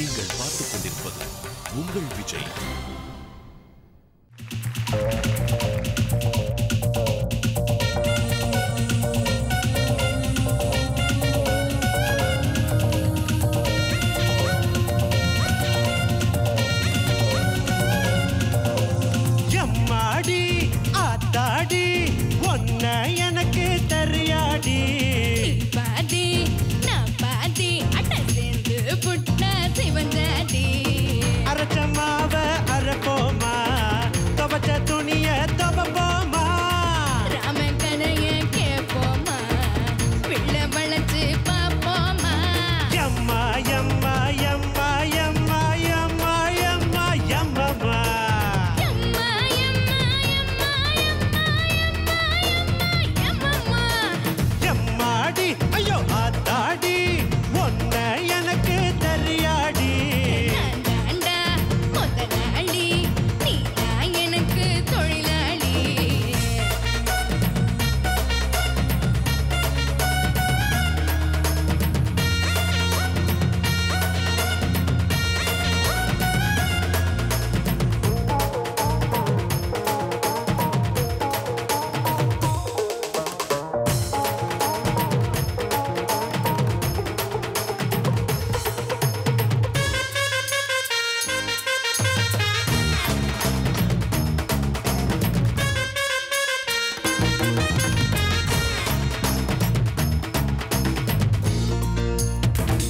நீங்கள் பார்த்துக் கொண்டிருப்பது உங்கள் விஜய். எம்மாடி ஆத்தாடி ஒன்ன எனக்கு தெரியாடி பாடி நான் பாடி அட்ட சேர்ந்து புட்ட சிவந்தாடி அரைச்ச மாவ அரைப்போமா துவச்ச துணிய துவப்போமா ராம கதைய கேட்போமா பிள்ளை வளைச்சு பார்ப்போமா எம்மா எம்மா எம்மா எம்மா எம்மா எம்மா எம்மம்மா எம்மாடி ஐயோ ஆத்தாடி ஒன்ன எனக்கு தெரியாடி தாண்டா முதலாளி நீதான் எனக்கு தொழிலாளி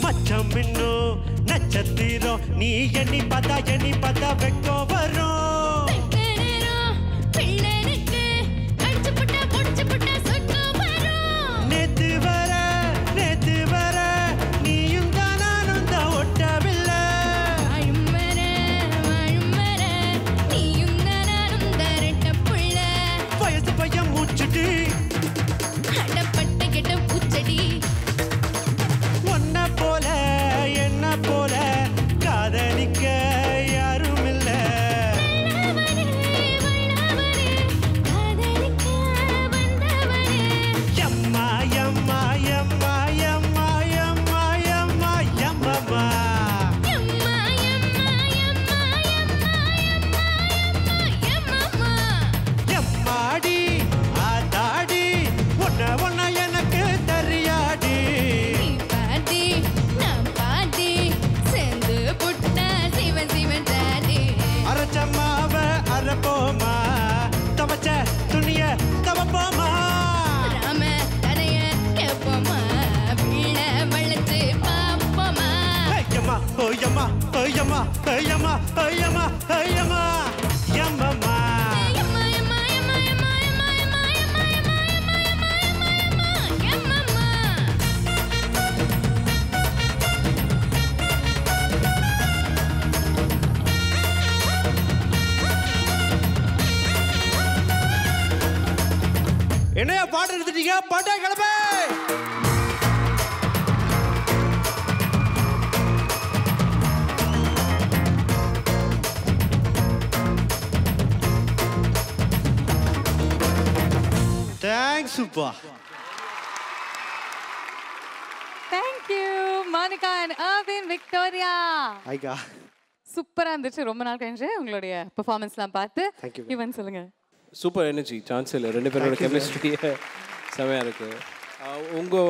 மச்சம் இன்னும் நட்சத்திரம் நீ எண்ணி பார்த்தா வெட்கோ வரும் பிள்ளைனுக்கு அடிச்சு புட்டா பொடிச்சு புட்டா சொர்க்கம் வரும் நேத்து வர நீயும் தான் நானும் தான் ஒட்டவில்லை வாழும் வர நீயும் நானும் தரட்ட புள்ள வயசு பையன் மூச்சுட்டு அடப்பட்ட கெட்ட பூச்செடி ஒன்ன போல என்ன போல காதலிக்க யாரும் இல்ல எம்மா எம்மா எம்மா எம்மா எம்மா எம்மா எம்மம்மா எம்மாடி ஆத்தாடி ஒன்ன எனக்கு தெரியாடி அரைச்ச மாவ அரைப்போமா துவச்ச துணிய துவப்போமா ஐயம்மா ஓயம்மா ஓயம்மா ஓயம்மா ஓயம்மா ஓயம்மா எம்மம்மா என்னையா பாட்டு எடுத்துட்டீங்க பாட்டா கிளம்பு thanks Subba Thank you, Monica and Arvin Victoria. ஐயா சூப்பரா இருந்துச்சு. ரொம்ப நாள் கழிஞ்சு உங்களுடைய பெர்ஃபார்மன்ஸ்லாம் பார்த்து. Thank you. இவன் சொல்லுங்க. சூப்பர் எனர்ஜி சான்ஸ் இல்லை ரெண்டு பேரோட கெமிஸ்ட்ரி செமையாக இருக்குது. உங்கள்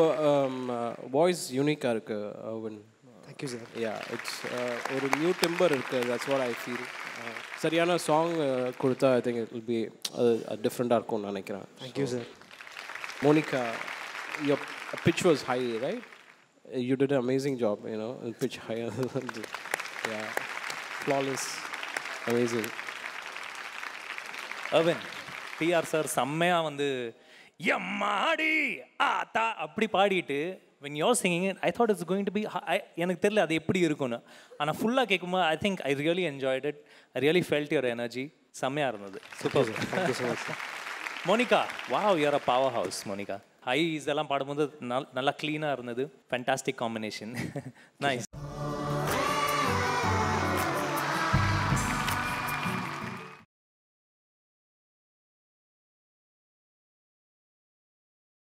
வாய்ஸ் யூனிக்காக இருக்குது அவன். Thank you sir. யா இட்ஸ் ஒரு நியூ டிம்பர் இருக்குது. That's what I feel. சரியான சாங் கொடுத்தா I think it will be அது டிஃப்ரெண்ட்டாக இருக்கும்னு நினைக்கிறேன். Thank you sir. Monica your pitch was high, right? You did an amazing job, you know, pitch higher. Yeah, flawless, amazing. அவன் TR sir செம்மையாக வந்து எம்மாடி ஆத்தா அப்படி பாடிட்டு when you're singing it, I thought it's going to be எனக்கு தெரியல அது எப்படி இருக்கும்னு. ஆனால் ஃபுல்லாக கேட்கும்போது I think I really enjoyed it. I really felt your energy. செம்மையாக இருந்தது. Super. Thank you so much. Monica wow you're a power house. Monica hi இதெல்லாம் பாடும்போது நல்லா க்ளீனாக இருந்தது. Fantastic combination. நைஸ்.